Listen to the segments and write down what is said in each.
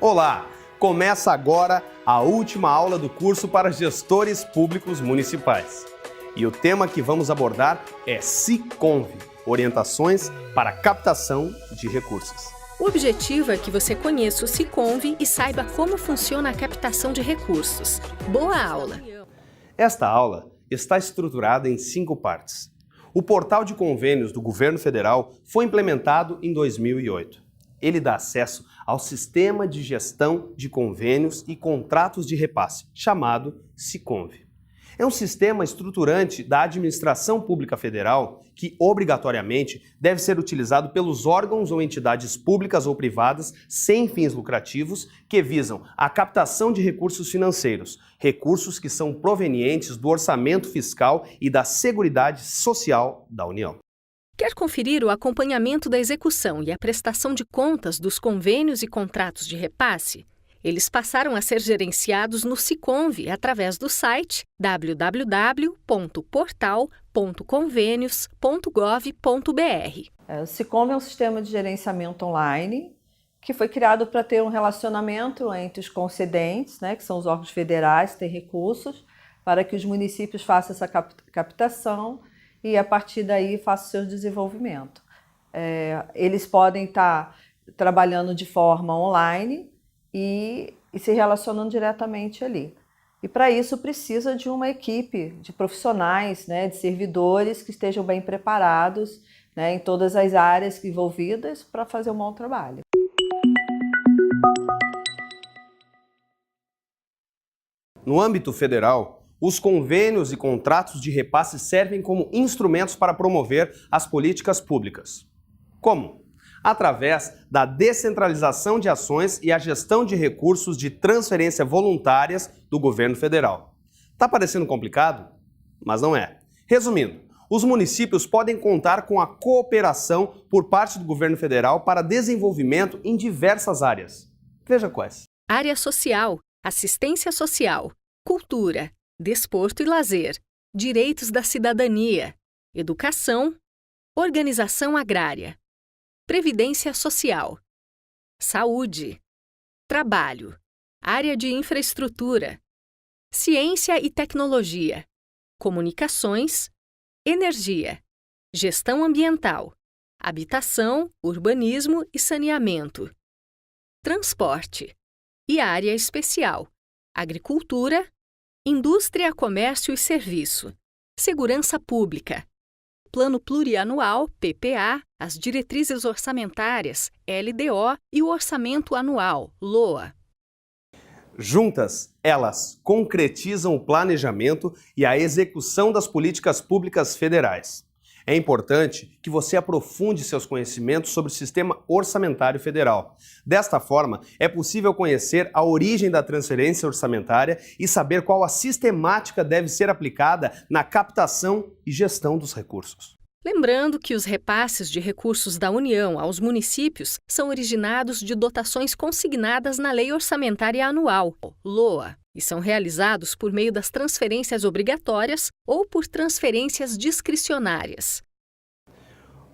Olá! Começa agora a última aula do curso para gestores públicos municipais. E o tema que vamos abordar é SICONV, Orientações para Captação de Recursos. O objetivo é que você conheça o SICONV e saiba como funciona a captação de recursos. Boa aula! Esta aula está estruturada em 5 partes. O portal de convênios do Governo Federal foi implementado em 2008. Ele dá acesso ao Sistema de Gestão de Convênios e Contratos de Repasse, chamado SICONV. É um sistema estruturante da administração pública federal que, obrigatoriamente, deve ser utilizado pelos órgãos ou entidades públicas ou privadas sem fins lucrativos que visam a captação de recursos financeiros, recursos que são provenientes do orçamento fiscal e da Seguridade Social da União. Quer conferir o acompanhamento da execução e a prestação de contas dos convênios e contratos de repasse? Eles passaram a ser gerenciados no SICONV através do site www.portal.convenios.gov.br. O SICONV é um sistema de gerenciamento online que foi criado para ter um relacionamento entre os concedentes, que são os órgãos federais que têm recursos, para que os municípios façam essa captação e, a partir daí, façam o seu desenvolvimento. Eles podem estar trabalhando de forma online e se relacionando diretamente ali. E, para isso, precisa de uma equipe de profissionais, de servidores que estejam bem preparados em todas as áreas envolvidas para fazer um bom trabalho. No âmbito federal, os convênios e contratos de repasse servem como instrumentos para promover as políticas públicas. Como? Através da descentralização de ações e a gestão de recursos de transferência voluntárias do governo federal. Tá parecendo complicado? Mas não é. Resumindo, os municípios podem contar com a cooperação por parte do governo federal para desenvolvimento em diversas áreas. Veja quais. Área social, assistência social, cultura, desporto e lazer, direitos da cidadania, educação, organização agrária, previdência social, saúde, trabalho, área de infraestrutura, ciência e tecnologia, comunicações, energia, gestão ambiental, habitação, urbanismo e saneamento, transporte e área especial, agricultura, indústria, comércio e serviço, segurança pública, Plano Plurianual, PPA, as diretrizes orçamentárias, LDO e o Orçamento Anual, LOA. Juntas, elas concretizam o planejamento e a execução das políticas públicas federais. É importante que você aprofunde seus conhecimentos sobre o sistema orçamentário federal. Desta forma, é possível conhecer a origem da transferência orçamentária e saber qual a sistemática deve ser aplicada na captação e gestão dos recursos. Lembrando que os repasses de recursos da União aos municípios são originados de dotações consignadas na Lei Orçamentária Anual, LOA, e são realizados por meio das transferências obrigatórias ou por transferências discricionárias.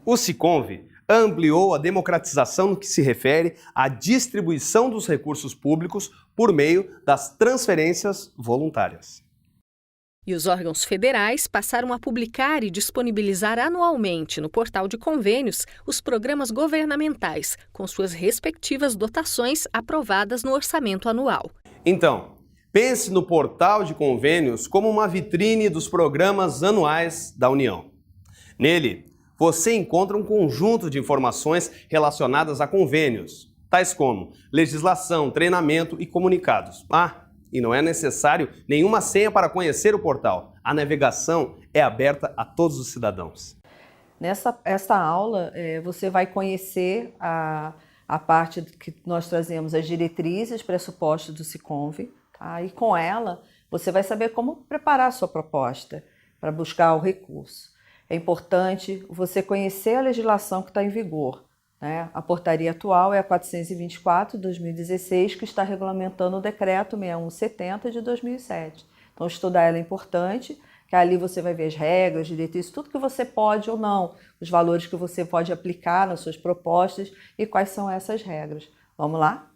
O SICONV ampliou a democratização no que se refere à distribuição dos recursos públicos por meio das transferências voluntárias. E os órgãos federais passaram a publicar e disponibilizar anualmente no portal de convênios os programas governamentais, com suas respectivas dotações aprovadas no orçamento anual. Então, pense no portal de convênios como uma vitrine dos programas anuais da União. Nele, você encontra um conjunto de informações relacionadas a convênios, tais como legislação, treinamento e comunicados. E não é necessário nenhuma senha para conhecer o portal. A navegação é aberta a todos os cidadãos. Nessa aula, você vai conhecer a parte que nós trazemos, as diretrizes, pressupostos do SICONV, tá? E com ela, você vai saber como preparar a sua proposta para buscar o recurso. É importante você conhecer a legislação que está em vigor, né? A portaria atual é a 424 de 2016, que está regulamentando o decreto 6170 de 2007. Então, estudar ela é importante, que ali você vai ver as regras, diretrizes, tudo que você pode ou não, os valores que você pode aplicar nas suas propostas e quais são essas regras. Vamos lá?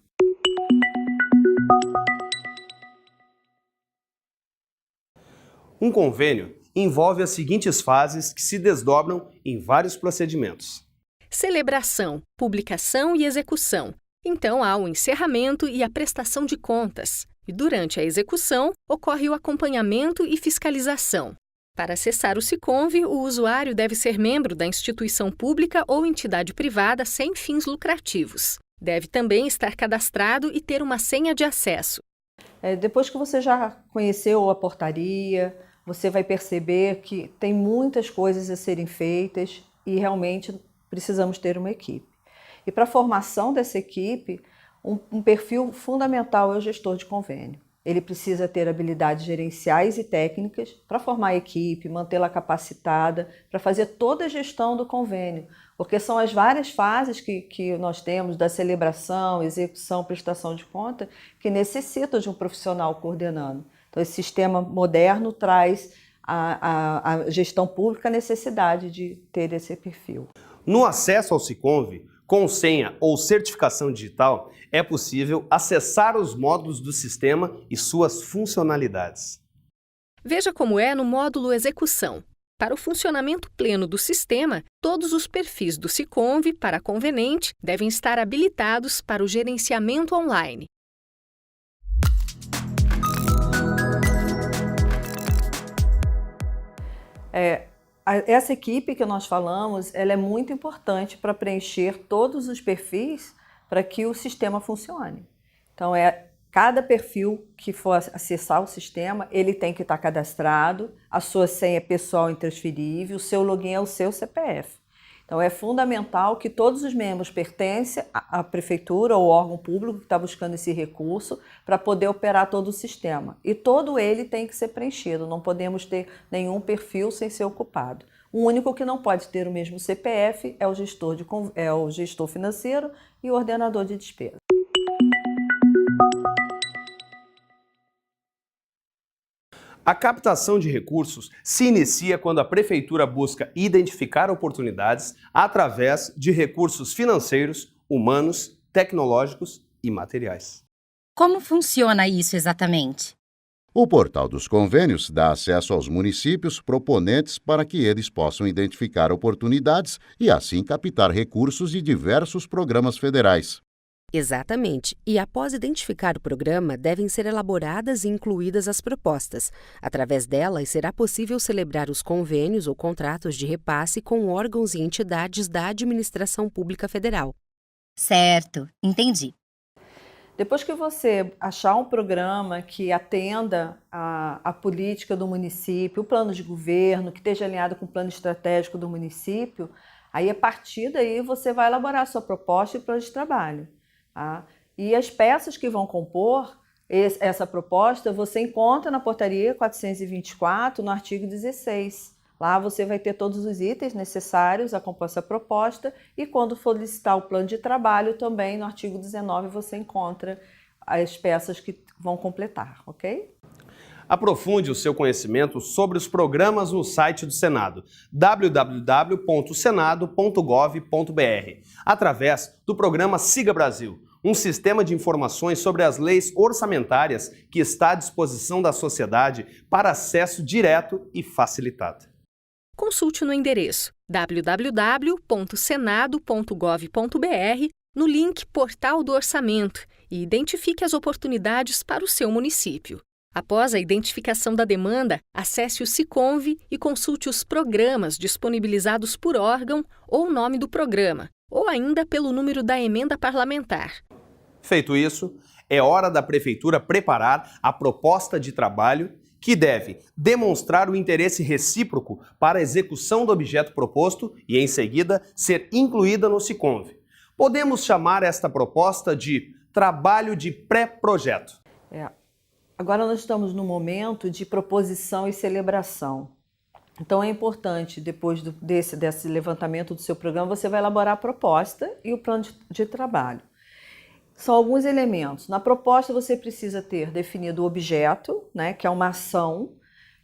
Um convênio envolve as seguintes fases que se desdobram em vários procedimentos. Celebração, publicação e execução. Então há o encerramento e a prestação de contas. E durante a execução, ocorre o acompanhamento e fiscalização. Para acessar o Siconv, o usuário deve ser membro da instituição pública ou entidade privada sem fins lucrativos. Deve também estar cadastrado e ter uma senha de acesso. Depois que você já conheceu a portaria, você vai perceber que tem muitas coisas a serem feitas e realmente precisamos ter uma equipe. E para a formação dessa equipe, um perfil fundamental é o gestor de convênio. Ele precisa ter habilidades gerenciais e técnicas para formar a equipe, mantê-la capacitada, para fazer toda a gestão do convênio, porque são as várias fases que nós temos, da celebração, execução, prestação de conta, que necessitam de um profissional coordenando. Então, esse sistema moderno traz a gestão pública a necessidade de ter esse perfil. No acesso ao Siconv, com senha ou certificação digital, é possível acessar os módulos do sistema e suas funcionalidades. Veja como é no módulo Execução. Para o funcionamento pleno do sistema, todos os perfis do Siconv para convenente devem estar habilitados para o gerenciamento online. Essa equipe que nós falamos, ela é muito importante para preencher todos os perfis para que o sistema funcione. Então, cada perfil que for acessar o sistema, ele tem que estar cadastrado, a sua senha pessoal intransferível, o seu login é o seu CPF. Então, é fundamental que todos os membros pertencem à prefeitura ou órgão público que está buscando esse recurso para poder operar todo o sistema. E todo ele tem que ser preenchido, não podemos ter nenhum perfil sem ser ocupado. O único que não pode ter o mesmo CPF é o gestor financeiro e o ordenador de despesa. A captação de recursos se inicia quando a prefeitura busca identificar oportunidades através de recursos financeiros, humanos, tecnológicos e materiais. Como funciona isso exatamente? O Portal dos Convênios dá acesso aos municípios proponentes para que eles possam identificar oportunidades e assim captar recursos de diversos programas federais. Exatamente. E após identificar o programa, devem ser elaboradas e incluídas as propostas. Através delas, será possível celebrar os convênios ou contratos de repasse com órgãos e entidades da administração pública federal. Certo, entendi. Depois que você achar um programa que atenda a política do município, o plano de governo, que esteja alinhado com o plano estratégico do município, aí a partir daí você vai elaborar a sua proposta e plano de trabalho. Tá? E as peças que vão compor essa proposta você encontra na portaria 424, no artigo 16. Lá você vai ter todos os itens necessários a compor essa proposta e quando for licitar o plano de trabalho também no artigo 19 você encontra as peças que vão completar, ok? Aprofunde o seu conhecimento sobre os programas no site do Senado, www.senado.gov.br, através do programa Siga Brasil, um sistema de informações sobre as leis orçamentárias que está à disposição da sociedade para acesso direto e facilitado. Consulte no endereço www.senado.gov.br no link Portal do Orçamento e identifique as oportunidades para o seu município. Após a identificação da demanda, acesse o Siconv e consulte os programas disponibilizados por órgão ou nome do programa, ou ainda pelo número da emenda parlamentar. Feito isso, é hora da Prefeitura preparar a proposta de trabalho que deve demonstrar o interesse recíproco para a execução do objeto proposto e, em seguida, ser incluída no Siconv. Podemos chamar esta proposta de trabalho de pré-projeto. Agora nós estamos no momento de proposição e celebração. Então é importante, depois desse levantamento do seu programa, você vai elaborar a proposta e o plano de trabalho. São alguns elementos. Na proposta você precisa ter definido o objeto, né, que é uma ação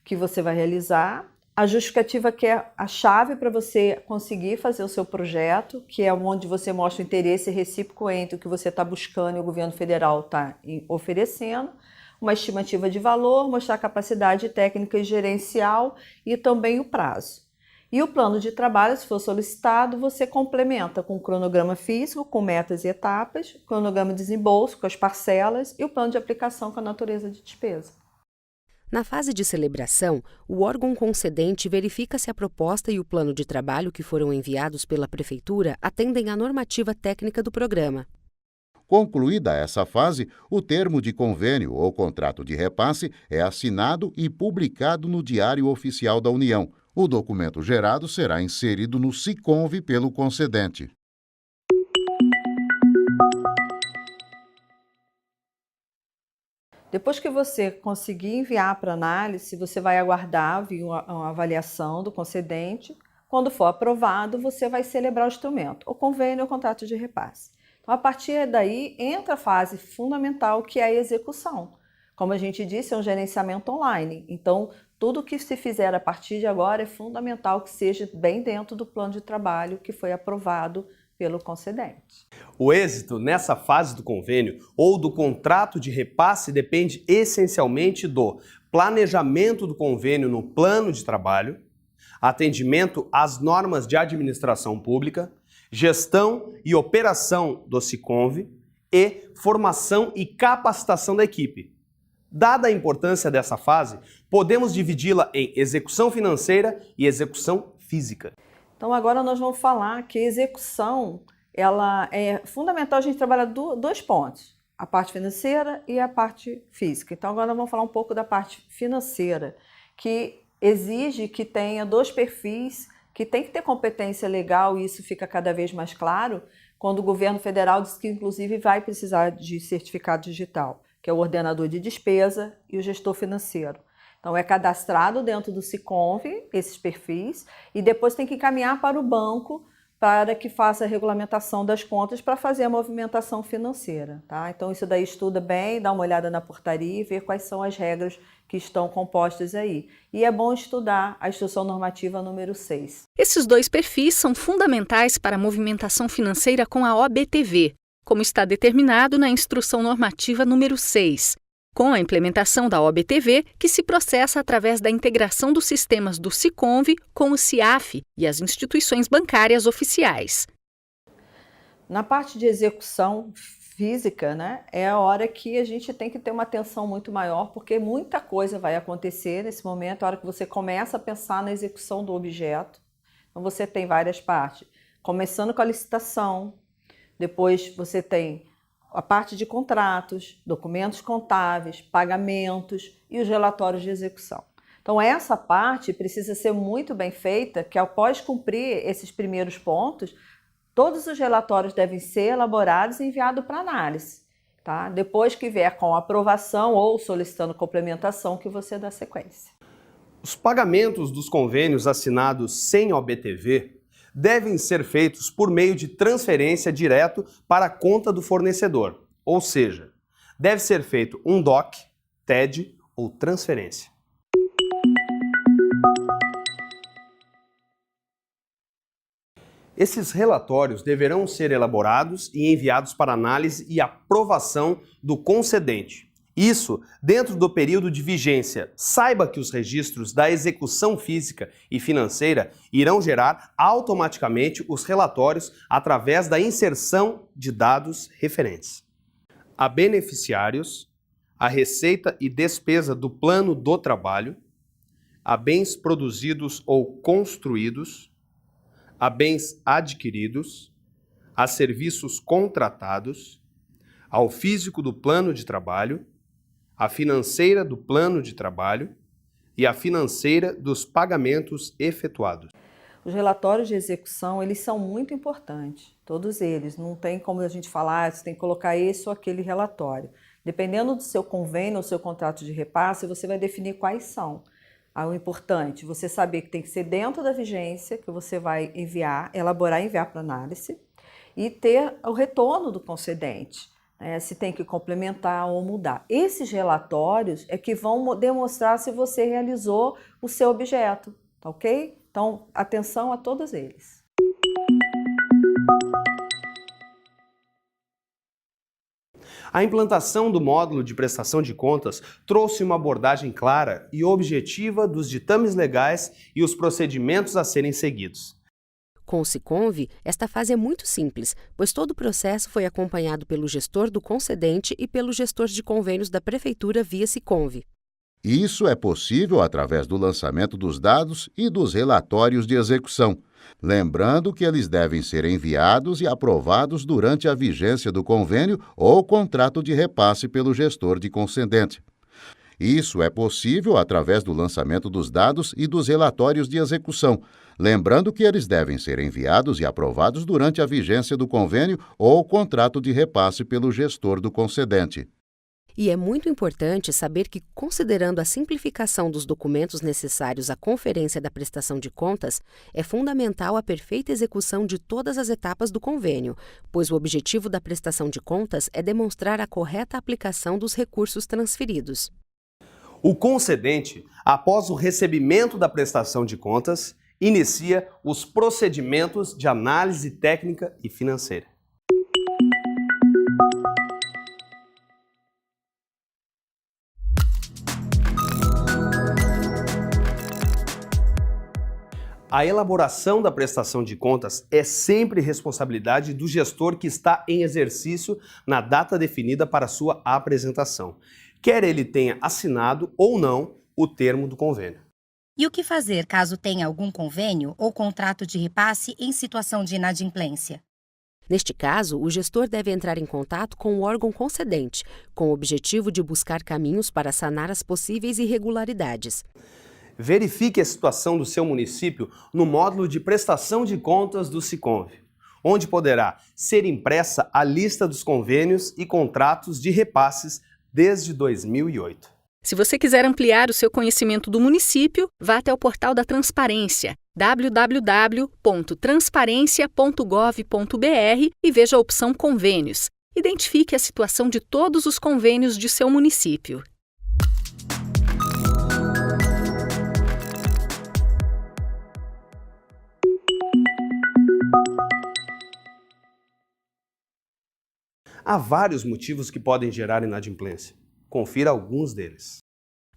que você vai realizar, a justificativa que é a chave para você conseguir fazer o seu projeto, que é onde você mostra o interesse recíproco entre o que você está buscando e o governo federal está oferecendo, uma estimativa de valor, mostrar a capacidade técnica e gerencial e também o prazo. E o plano de trabalho, se for solicitado, você complementa com o cronograma físico, com metas e etapas, cronograma de desembolso com as parcelas e o plano de aplicação com a natureza de despesa. Na fase de celebração, o órgão concedente verifica se a proposta e o plano de trabalho que foram enviados pela Prefeitura atendem à normativa técnica do programa. Concluída essa fase, o termo de convênio ou contrato de repasse é assinado e publicado no Diário Oficial da União. O documento gerado será inserido no SICONV pelo concedente. Depois que você conseguir enviar para análise, você vai aguardar uma avaliação do concedente. Quando for aprovado, você vai celebrar o instrumento, o convênio ou o contrato de repasse. Então, a partir daí, entra a fase fundamental, que é a execução. Como a gente disse, é um gerenciamento online. Então, tudo que se fizer a partir de agora é fundamental que seja bem dentro do plano de trabalho que foi aprovado pelo concedente. O êxito nessa fase do convênio ou do contrato de repasse depende essencialmente do planejamento do convênio no plano de trabalho, atendimento às normas de administração pública, gestão e operação do SICONV e formação e capacitação da equipe. Dada a importância dessa fase, podemos dividi-la em execução financeira e execução física. Então agora nós vamos falar que a execução, ela é fundamental a gente trabalhar dois pontos, a parte financeira e a parte física. Então agora nós vamos falar um pouco da parte financeira, que exige que tenha dois perfis, que tem que ter competência legal, e isso fica cada vez mais claro quando o governo federal diz que inclusive vai precisar de certificado digital, que é o ordenador de despesa e o gestor financeiro. Então, é cadastrado dentro do SICONV, esses perfis, e depois tem que encaminhar para o banco para que faça a regulamentação das contas para fazer a movimentação financeira. Tá? Então, isso daí estuda bem, dá uma olhada na portaria e vê quais são as regras que estão compostas aí. E é bom estudar a Instrução Normativa número 6. Esses dois perfis são fundamentais para a movimentação financeira com a OBTV, como está determinado na Instrução Normativa número 6. Com a implementação da OBTV, que se processa através da integração dos sistemas do SICONV com o CIAF e as instituições bancárias oficiais. Na parte de execução física, né, é a hora que a gente tem que ter uma atenção muito maior, porque muita coisa vai acontecer nesse momento, a hora que você começa a pensar na execução do objeto. Então você tem várias partes, começando com a licitação, depois você tem a parte de contratos, documentos contábeis, pagamentos e os relatórios de execução. Então essa parte precisa ser muito bem feita, que após cumprir esses primeiros pontos, todos os relatórios devem ser elaborados e enviados para análise. Tá? Depois que vier com aprovação ou solicitando complementação, que você dá sequência. Os pagamentos dos convênios assinados sem OBTV devem ser feitos por meio de transferência direto para a conta do fornecedor, ou seja, deve ser feito um DOC, TED ou transferência. Esses relatórios deverão ser elaborados e enviados para análise e aprovação do concedente. Isso dentro do período de vigência. Saiba que os registros da execução física e financeira irão gerar automaticamente os relatórios através da inserção de dados referentes a beneficiários, a receita e despesa do plano do trabalho, a bens produzidos ou construídos, a bens adquiridos, a serviços contratados, ao físico do plano de trabalho, a financeira do plano de trabalho e a financeira dos pagamentos efetuados. Os relatórios de execução, eles são muito importantes, todos eles. Não tem como a gente falar, você tem que colocar esse ou aquele relatório. Dependendo do seu convênio ou seu contrato de repasse, você vai definir quais são. O importante, você saber que tem que ser dentro da vigência que você vai enviar, elaborar e enviar para análise, e ter o retorno do concedente. se tem que complementar ou mudar. Esses relatórios é que vão demonstrar se você realizou o seu objeto, tá ok? Então, atenção a todos eles. A implantação do módulo de prestação de contas trouxe uma abordagem clara e objetiva dos ditames legais e os procedimentos a serem seguidos. Com o Siconv, esta fase é muito simples, pois todo o processo foi acompanhado pelo gestor do concedente e pelo gestor de convênios da Prefeitura via Siconv. Isso é possível através do lançamento dos dados e dos relatórios de execução, lembrando que eles devem ser enviados e aprovados durante a vigência do convênio ou contrato de repasse pelo gestor de concedente. Isso é possível através do lançamento dos dados e dos relatórios de execução, lembrando que eles devem ser enviados e aprovados durante a vigência do convênio ou contrato de repasse pelo gestor do concedente. E é muito importante saber que, considerando a simplificação dos documentos necessários à conferência da prestação de contas, é fundamental a perfeita execução de todas as etapas do convênio, pois o objetivo da prestação de contas é demonstrar a correta aplicação dos recursos transferidos. O concedente, após o recebimento da prestação de contas, inicia os procedimentos de análise técnica e financeira. A elaboração da prestação de contas é sempre responsabilidade do gestor que está em exercício na data definida para sua apresentação, quer ele tenha assinado ou não o termo do convênio. E o que fazer caso tenha algum convênio ou contrato de repasse em situação de inadimplência? Neste caso, o gestor deve entrar em contato com o órgão concedente, com o objetivo de buscar caminhos para sanar as possíveis irregularidades. Verifique a situação do seu município no módulo de prestação de contas do Siconv, onde poderá ser impressa a lista dos convênios e contratos de repasses desde 2008. Se você quiser ampliar o seu conhecimento do município, vá até o portal da Transparência, www.transparencia.gov.br e veja a opção Convênios. Identifique a situação de todos os convênios de seu município. Há vários motivos que podem gerar inadimplência. Confira alguns deles.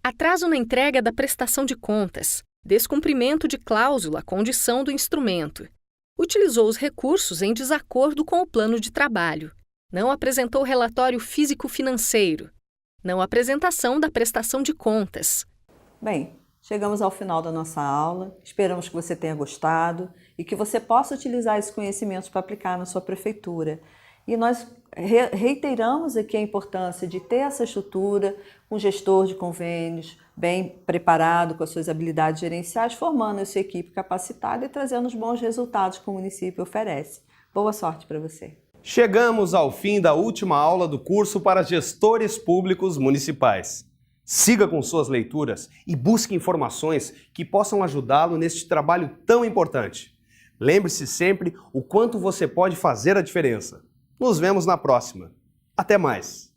Atraso na entrega da prestação de contas, descumprimento de cláusula, condição do instrumento. Utilizou os recursos em desacordo com o plano de trabalho. Não apresentou relatório físico-financeiro. Não apresentação da prestação de contas. Bem, chegamos ao final da nossa aula. Esperamos que você tenha gostado e que você possa utilizar esses conhecimentos para aplicar na sua prefeitura. E nós reiteramos aqui a importância de ter essa estrutura, um gestor de convênios bem preparado com as suas habilidades gerenciais, formando a sua equipe capacitada e trazendo os bons resultados que o município oferece. Boa sorte para você! Chegamos ao fim da última aula do curso para gestores públicos municipais. Siga com suas leituras e busque informações que possam ajudá-lo neste trabalho tão importante. Lembre-se sempre o quanto você pode fazer a diferença. Nos vemos na próxima. Até mais!